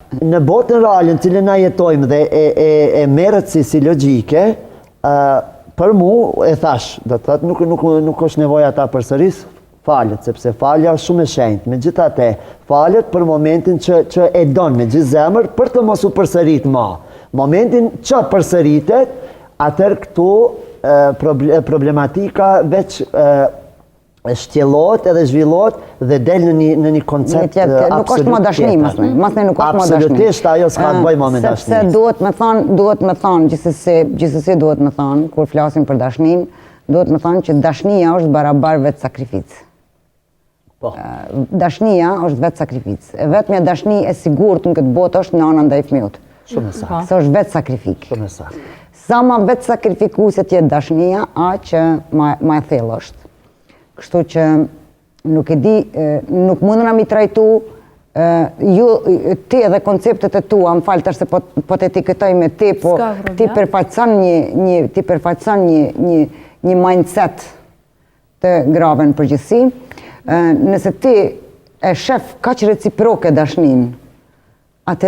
Në botën reale në cilën na jetojmë dhe e merret si logjike, për mu e thash, do të thotë nuk është nevoja ta përsëris, falet, sepse falja është shumë e shenjtë. Megjithatë, falet për momentin që e don me gjithë zemër për të mos u përsërit më. Momentin që përsëritet, atëherë këtu problematika veç shtjellohet edhe zhvillohet dhe del në një koncept absolut. Nuk është më dashni, masne nuk është më dashni. Absolutisht ajo s'ka të bëjë më me dashni. Sepse duhet me thonë, gjithsesi duhet me thonë, kur flasim për dashnin, duhet me thonë që dashnia është barabar vetë sakrificë. Dashnia është vetë sakrificë. Vetmja dashni e sigurt në këtë botë është nëna ndaj fëmijët. Shumë e saktë. Se është vetë sakrifik. Shumë e saktë. Sa ma vetë sakrifikuese tjetë dashnia, aq që ma e thellë është. Kështu që nuk e di, nuk mundën mi trajtu ti edhe konceptet e tua, më falë tash se po të etiketoj me ti, po ti përfaqëson një mindset të grave në përgjithësi. Nëse ti e shef kaq reciproke dashnin, atëherë